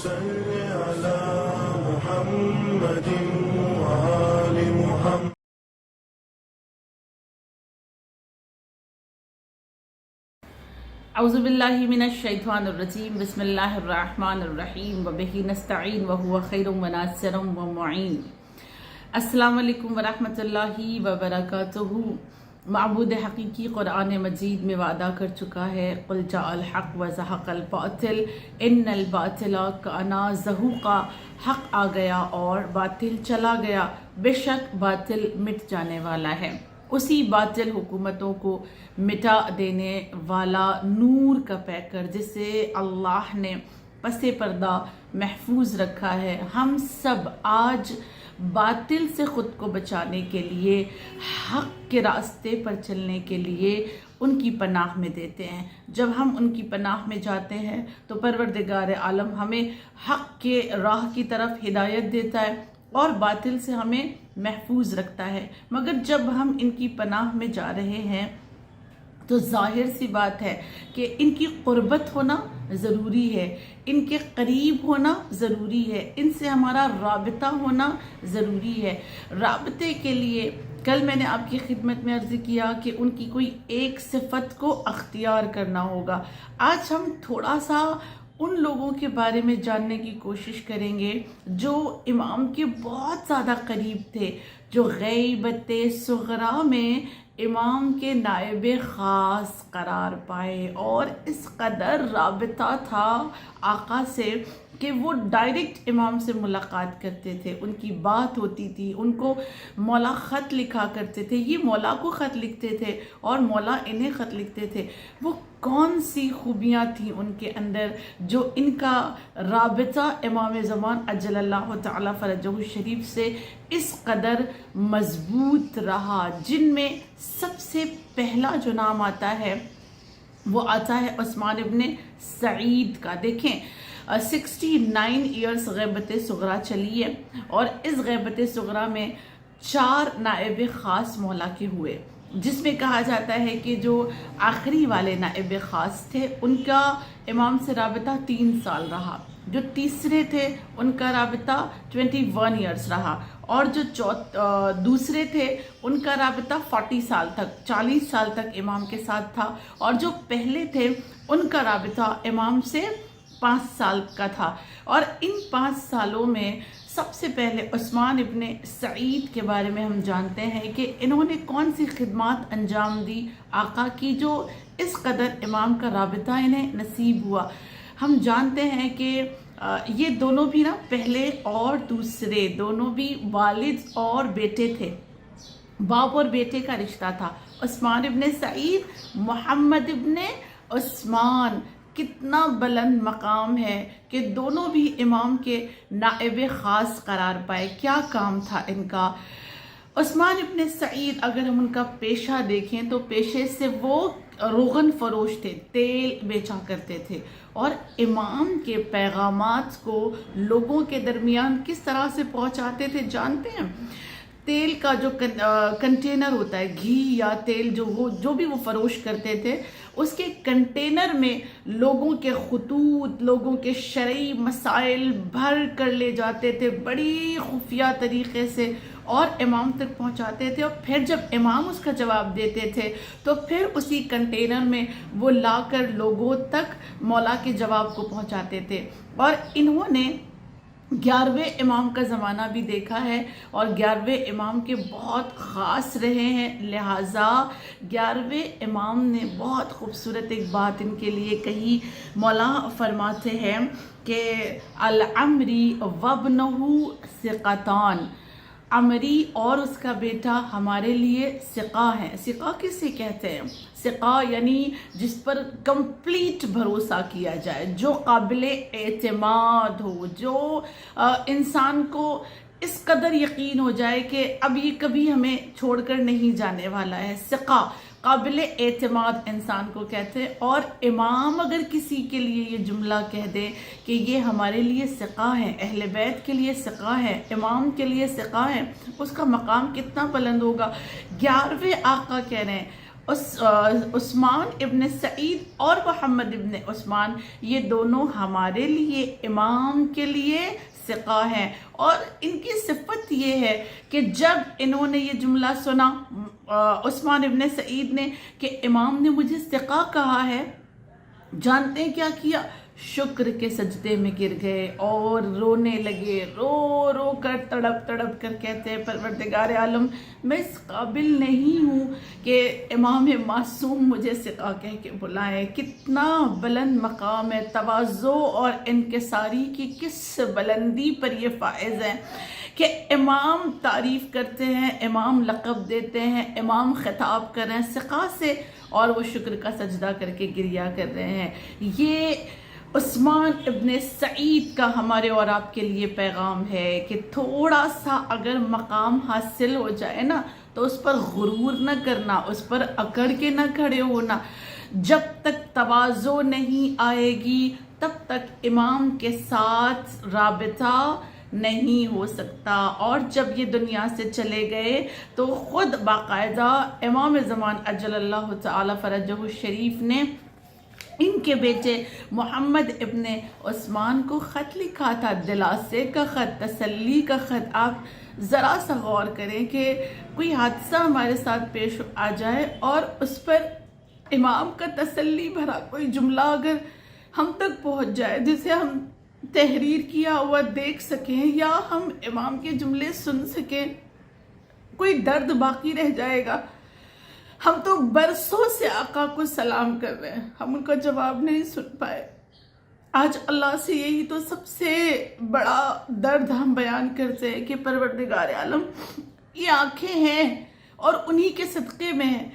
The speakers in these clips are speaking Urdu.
صل على محمد وآل محمد. اعوذ باللہ من الشیطان الرجیم بسم اللہ الرحمن الرحیم وبہ نستعین وہو خیر وناصر ومعین. السلام علیکم ورحمۃ اللہ وبرکاتہ. معبود حقیقی قرآن مجید میں وعدہ کر چکا ہے قل جاء الحق وزہق الباطل ان الباطل کان زہوقا. حق آ گیا اور باطل چلا گیا، بے شک باطل مٹ جانے والا ہے. اسی باطل حکومتوں کو مٹا دینے والا نور کا پیکر جسے اللہ نے پس پردہ محفوظ رکھا ہے. ہم سب آج باطل سے خود کو بچانے کے لیے، حق کے راستے پر چلنے کے لیے ان کی پناہ میں دیتے ہیں. جب ہم ان کی پناہ میں جاتے ہیں تو پروردگار عالم ہمیں حق کے راہ کی طرف ہدایت دیتا ہے اور باطل سے ہمیں محفوظ رکھتا ہے. مگر جب ہم ان کی پناہ میں جا رہے ہیں تو ظاہر سی بات ہے کہ ان کی قربت ہونا ضروری ہے، ان کے قریب ہونا ضروری ہے، ان سے ہمارا رابطہ ہونا ضروری ہے. رابطے کے لیے کل میں نے آپ کی خدمت میں عرض کیا کہ ان کی کوئی ایک صفت کو اختیار کرنا ہوگا. آج ہم تھوڑا سا ان لوگوں کے بارے میں جاننے کی کوشش کریں گے جو امام کے بہت زیادہ قریب تھے، جو غیبت صغرا میں امام کے نائب خاص قرار پائے اور اس قدر رابطہ تھا آقا سے کہ وہ ڈائریکٹ امام سے ملاقات کرتے تھے، ان کی بات ہوتی تھی، ان کو مولا خط لکھا کرتے تھے، یہ مولا کو خط لکھتے تھے اور مولا انہیں خط لکھتے تھے. وہ کون سی خوبیاں تھیں ان کے اندر جو ان کا رابطہ امام زمان اجل اللہ تعالی فرجہ الشریف سے اس قدر مضبوط رہا. جن میں سب سے پہلا جو نام آتا ہے وہ آتا ہے عثمان ابن سعید کا. دیکھیں 69 ایئرس غیبت صغرا چلی ہے اور اس غیبت صغرا میں 4 نائب خاص مولا کے ہوئے، جس میں کہا جاتا ہے کہ جو آخری والے نائب خاص تھے ان کا امام سے رابطہ 3 سال رہا، جو تیسرے تھے ان کا رابطہ 21 ایئرس رہا، اور جو دوسرے تھے ان کا رابطہ 40 سال تک امام کے ساتھ تھا، اور جو پہلے تھے ان کا رابطہ امام سے 5 سال کا تھا. اور ان 5 سالوں میں سب سے پہلے عثمان ابن سعید کے بارے میں ہم جانتے ہیں کہ انہوں نے کون سی خدمات انجام دی آقا کی جو اس قدر امام کا رابطہ انہیں نصیب ہوا. ہم جانتے ہیں کہ یہ دونوں بھی پہلے اور دوسرے دونوں بھی والد اور بیٹے تھے، باپ اور بیٹے کا رشتہ تھا. عثمان ابن سعید، محمد ابن عثمان، کتنا بلند مقام ہے کہ دونوں بھی امام کے نائب خاص قرار پائے. کیا کام تھا ان کا. عثمان ابن سعید اگر ہم ان کا پیشہ دیکھیں تو پیشے سے وہ روغن فروش تھے، تیل بیچا کرتے تھے، اور امام کے پیغامات کو لوگوں کے درمیان کس طرح سے پہنچاتے تھے جانتے ہیں؟ تیل کا جو کنٹینر ہوتا ہے، گھی یا تیل جو بھی وہ فروش کرتے تھے، اس کے کنٹینر میں لوگوں کے خطوط، لوگوں کے شرعی مسائل بھر کر لے جاتے تھے بڑی خفیہ طریقے سے اور امام تک پہنچاتے تھے. اور پھر جب امام اس کا جواب دیتے تھے تو پھر اسی کنٹینر میں وہ لا کر لوگوں تک مولا کے جواب کو پہنچاتے تھے. اور انہوں نے 11ویں امام کا زمانہ بھی دیکھا ہے اور 11ویں امام کے بہت خاص رہے ہیں. لہٰذا 11ویں امام نے بہت خوبصورت ایک بات ان کے لیے کہی. مولا فرماتے ہیں کہ العمری وابنہ ثقتان، عمری اور اس کا بیٹا ہمارے لیے ثقہ ہیں. ثقہ کسے کہتے ہیں؟ ثقہ یعنی جس پر کمپلیٹ بھروسہ کیا جائے، جو قابل اعتماد ہو، جو انسان کو اس قدر یقین ہو جائے کہ اب یہ کبھی ہمیں چھوڑ کر نہیں جانے والا ہے. ثقہ قابل اعتماد انسان کو کہتے ہیں. اور امام اگر کسی کے لیے یہ جملہ کہہ دے کہ یہ ہمارے لیے ثقہ ہیں، اہل بیت کے لیے ثقہ ہیں، امام کے لیے ثقہ ہیں، اس کا مقام کتنا بلند ہوگا. 11ویں آقا کہہ رہے ہیں عثمان ابن سعید اور محمد ابن عثمان، یہ دونوں ہمارے لیے امام کے لیے ثقہ ہیں، اور ان کی صفت یہ ہے کہ جب انہوں نے یہ جملہ سنا عثمان ابن سعید نے کہ امام نے مجھے ثقہ کہا ہے، جانتے ہیں کیا کیا؟ شکر کے سجدے میں گر گئے اور رونے لگے، رو رو کر تڑپ تڑپ کر کہتے ہیں پروردگار عالم میں اس قابل نہیں ہوں کہ امام معصوم مجھے ثقہ کہہ کے بلائے۔ کتنا بلند مقام ہے، تواضع اور انکساری کی کس بلندی پر یہ فائز ہیں کہ امام تعریف کرتے ہیں، امام لقب دیتے ہیں، امام خطاب کر رہے ہیں ثقہ سے، اور وہ شکر کا سجدہ کر کے گریا کر رہے ہیں۔ یہ عثمان ابن سعید کا ہمارے اور آپ کے لیے پیغام ہے کہ تھوڑا سا اگر مقام حاصل ہو جائے نا تو اس پر غرور نہ کرنا، اس پر اکڑ کے نہ کھڑے ہونا۔ جب تک تواضع نہیں آئے گی تب تک امام کے ساتھ رابطہ نہیں ہو سکتا، اور جب یہ دنیا سے چلے گئے تو خود باقاعدہ امام زمان اجل اللہ تعالی فرجہ الشریف نے ان کے بیٹے محمد ابن عثمان کو خط لکھا تھا، دلاسے کا خط، تسلی کا خط۔ آپ ذرا سا غور کریں کہ کوئی حادثہ ہمارے ساتھ پیش آ جائے اور اس پر امام کا تسلی بھرا کوئی جملہ اگر ہم تک پہنچ جائے، جسے ہم تحریر کیا ہوا دیکھ سکیں یا ہم امام کے جملے سن سکیں، کوئی درد باقی رہ جائے گا۔ ہم تو برسوں سے آقا کو سلام کر رہے ہیں، ہم ان کا جواب نہیں سن پائے۔ آج اللہ سے یہی تو سب سے بڑا درد ہم بیان کرتے ہیں کہ پروردگار عالم یہ آنکھیں ہیں اور انہی کے صدقے میں ہیں،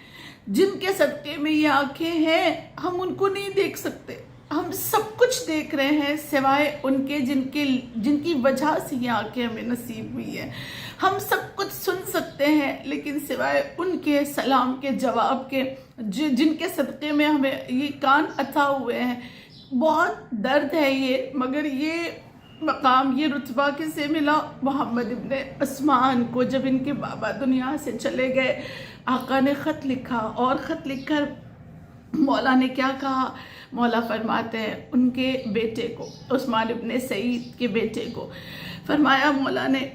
جن کے صدقے میں یہ آنکھیں ہیں ہم ان کو نہیں دیکھ سکتے۔ ہم سب کچھ دیکھ رہے ہیں سوائے ان کے جن کی وجہ سے یہ آنکھیں ہمیں نصیب ہوئی ہیں۔ ہم سب کچھ سن سکتے ہیں لیکن سوائے ان کے سلام کے جواب کے جن کے صدقے میں ہمیں یہ کان عطا ہوئے ہیں۔ بہت درد ہے یہ، مگر یہ مقام، یہ رتبہ کسے ملا؟ محمد ابن عثمان کو۔ جب ان کے بابا دنیا سے چلے گئے، آقا نے خط لکھا، اور خط لکھ کر مولا نے کیا کہا؟ مولا فرماتے ہیں ان کے بیٹے کو، عثمان ابن سعید کے بیٹے کو فرمایا مولا نے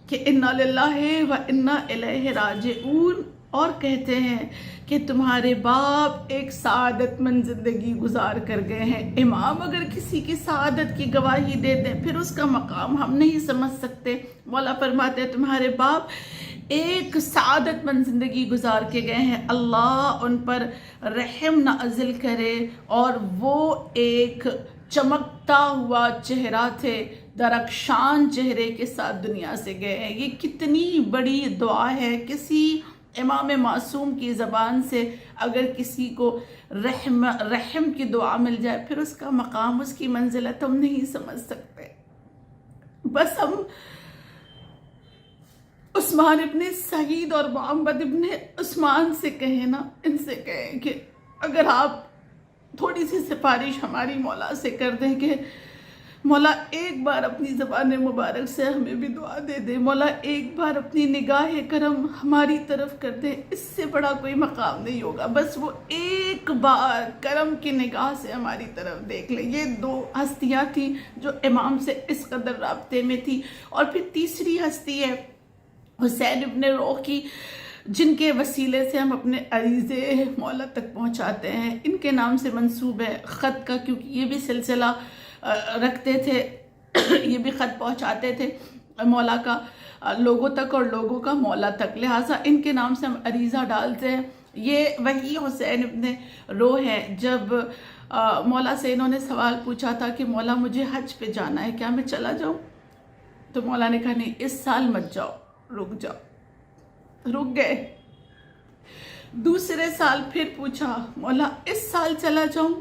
کہ انا للہ و انا الیہ راجعون، اور کہتے ہیں کہ تمہارے باپ ایک سعادت مند زندگی گزار کر گئے ہیں۔ امام اگر کسی کی سعادت کی گواہی دیتے ہیں پھر اس کا مقام ہم نہیں سمجھ سکتے۔ مولا فرماتے ہیں تمہارے باپ ایک سعادت مند زندگی گزار کے گئے ہیں، اللہ ان پر رحم نازل کرے، اور وہ ایک چمکتا ہوا چہرہ تھے، درخشان چہرے کے ساتھ دنیا سے گئے ہیں۔ یہ کتنی بڑی دعا ہے، کسی امام معصوم کی زبان سے اگر کسی کو رحم کی دعا مل جائے پھر اس کا مقام، اس کی منزلت ہم نہیں سمجھ سکتے۔ بس ہم عثمان ابن سعید اور محمد ابن عثمان سے کہیں نا، ان سے کہیں کہ اگر آپ تھوڑی سی سفارش ہماری مولا سے کر دیں کہ مولا ایک بار اپنی زبان مبارک سے ہمیں بھی دعا دے دے، مولا ایک بار اپنی نگاہ کرم ہماری طرف کر دے، اس سے بڑا کوئی مقام نہیں ہوگا۔ بس وہ ایک بار کرم کی نگاہ سے ہماری طرف دیکھ لے۔ یہ دو ہستیاں تھیں جو امام سے اس قدر رابطے میں تھی۔ اور پھر تیسری ہستی ہے حسین ابن روح کی، جن کے وسیلے سے ہم اپنے عریضے مولا تک پہنچاتے ہیں۔ ان کے نام سے منسوب ہے خط کا، کیونکہ یہ بھی سلسلہ رکھتے تھے، یہ بھی خط پہنچاتے تھے مولا کا لوگوں تک اور لوگوں کا مولا تک، لہٰذا ان کے نام سے ہم عریضہ ڈالتے ہیں۔ یہ وہی حسین ابن روح ہے جب مولا سے انہوں نے سوال پوچھا تھا کہ مولا مجھے حج پہ جانا ہے، کیا میں چلا جاؤں؟ تو مولا نے کہا نہیں، اس سال مت جاؤ، رک جاؤ۔ رک گئے۔ دوسرے سال پھر پوچھا، مولا اس سال چلا جاؤں؟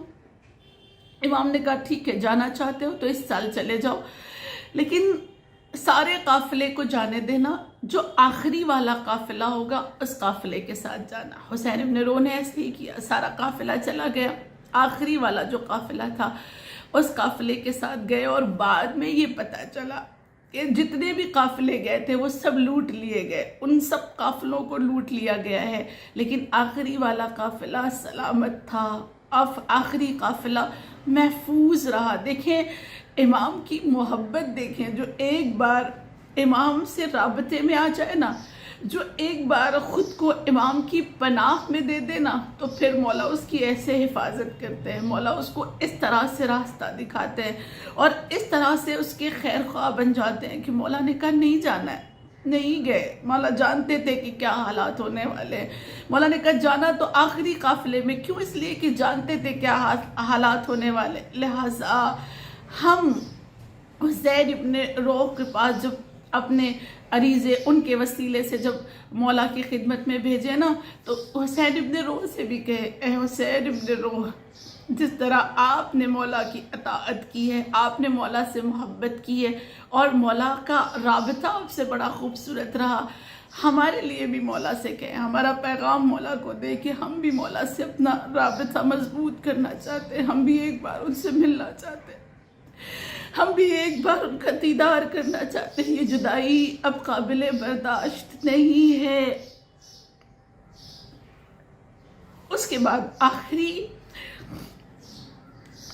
امام نے کہا ٹھیک ہے، جانا چاہتے ہو تو اس سال چلے جاؤ، لیکن سارے قافلے کو جانے دینا، جو آخری والا قافلہ ہوگا اس قافلے کے ساتھ جانا۔ حسین ابن روح نے ایسے ہی کیا، سارا قافلہ چلا گیا، آخری والا جو قافلہ تھا اس قافلے کے ساتھ گئے، اور بعد میں یہ پتہ چلا کہ جتنے بھی قافلے گئے تھے وہ سب لوٹ لیے گئے، ان سب قافلوں کو لوٹ لیا گیا ہے، لیکن آخری والا قافلہ سلامت تھا، آخری قافلہ محفوظ رہا۔ دیکھیں امام کی محبت، دیکھیں جو ایک بار امام سے رابطے میں آ جائے نا، جو ایک بار خود کو امام کی پناہ میں دے دے نا، تو پھر مولا اس کی ایسے حفاظت کرتے ہیں، مولا اس کو اس طرح سے راستہ دکھاتے ہیں اور اس طرح سے اس کے خیر خواہ بن جاتے ہیں کہ مولا نے کہا نہیں جانا ہے، نہیں گئے۔ مولا جانتے تھے کہ کیا حالات ہونے والے ہیں، مولا نے کہا جانا تو آخری قافلے میں، کیوں؟ اس لیے کہ جانتے تھے کیا حالات ہونے والے۔ لہٰذا ہم زید ابن روح کے پاس جب اپنے عریضے ان کے وسیلے سے جب مولا کی خدمت میں بھیجے نا، تو حسین ابن روح سے بھی کہے، اے حسین ابن روح، جس طرح آپ نے مولا کی اطاعت کی ہے، آپ نے مولا سے محبت کی ہے اور مولا کا رابطہ آپ سے بڑا خوبصورت رہا، ہمارے لیے بھی مولا سے کہیں، ہمارا پیغام مولا کو دے کہ ہم بھی مولا سے اپنا رابطہ مضبوط کرنا چاہتے ہیں، ہم بھی ایک بار ان سے ملنا چاہتے ہیں، ہم بھی ایک بار ان کا دیدار کرنا چاہتے ہیں۔ یہ جدائی اب قابل برداشت نہیں ہے۔ اس کے بعد آخری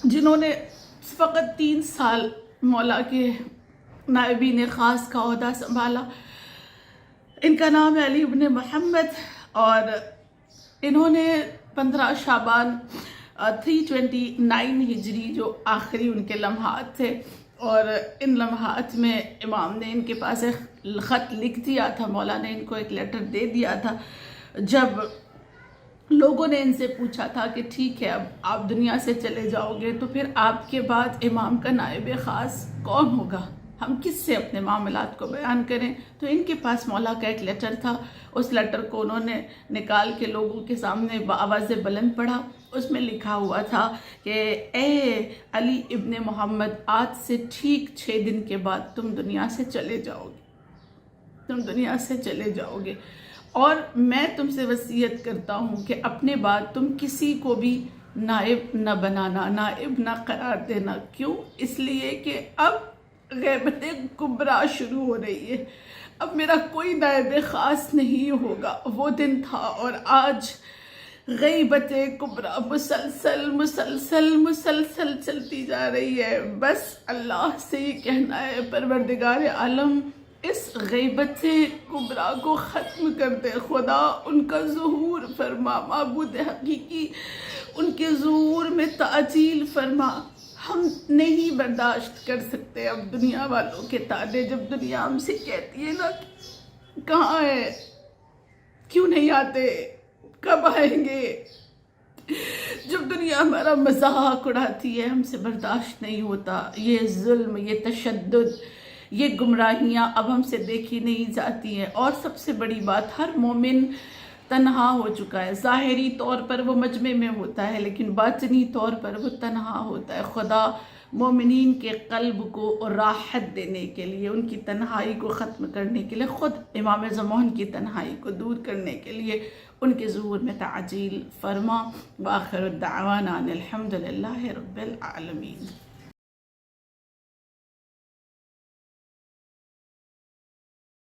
جنہوں نے فقط 3 سال مولا کے نائبین خاص کا عہدہ سنبھالا، ان کا نام ہے علی ابن محمد، اور انہوں نے 15 شعبان 329 ہجری جو آخری ان کے لمحات تھے، اور ان لمحات میں امام نے ان کے پاس ایک خط لکھ دیا تھا، مولا نے ان کو ایک لیٹر دے دیا تھا، جب لوگوں نے ان سے پوچھا تھا کہ ٹھیک ہے اب آپ دنیا سے چلے جاؤ گے تو پھر آپ کے بعد امام کا نائب خاص کون ہوگا، ہم کس سے اپنے معاملات کو بیان کریں؟ تو ان کے پاس مولا کا ایک لیٹر تھا، اس لیٹر کو انہوں نے نکال کے لوگوں کے سامنے بآواز بلند پڑھا۔ اس میں لکھا ہوا تھا کہ اے علی ابن محمد، آج سے ٹھیک 6 دن کے بعد تم دنیا سے چلے جاؤ گے، تم دنیا سے چلے جاؤ گے، اور میں تم سے وصیت کرتا ہوں کہ اپنے بعد تم کسی کو بھی نائب نہ بنانا، نائب نہ قرار دینا۔ کیوں؟ اس لیے کہ اب غیبت کبریٰ شروع ہو رہی ہے، اب میرا کوئی نائب خاص نہیں ہوگا۔ وہ دن تھا اور آج غیبت کبریٰ مسلسل چلتی جا رہی ہے۔ بس اللہ سے یہ کہنا ہے پروردگار عالم اس غیبت کبریٰ کو ختم کر دے، خدا ان کا ظہور فرما، معبود حقیقی ان کے ظہور میں تعجیل فرما۔ ہم نہیں برداشت کر سکتے اب دنیا والوں کے تانے، جب دنیا ہم سے کہتی ہے نا کہاں ہے، کیوں نہیں آتے، کب آئیں گے، جب دنیا ہمارا مذاق اڑاتی ہے، ہم سے برداشت نہیں ہوتا۔ یہ ظلم، یہ تشدد، یہ گمراہیاں اب ہم سے دیکھی نہیں جاتی ہیں۔ اور سب سے بڑی بات، ہر مومن تنہا ہو چکا ہے، ظاہری طور پر وہ مجمع میں ہوتا ہے لیکن باطنی طور پر وہ تنہا ہوتا ہے۔ خدا مومنین کے قلب کو راحت دینے کے لیے، ان کی تنہائی کو ختم کرنے کے لیے، خود امام زمان کی تنہائی کو دور کرنے کے لیے ان کے ظہور میں تعجیل فرما۔ وآخر الدعوانا ان الحمد للہ رب العالمین۔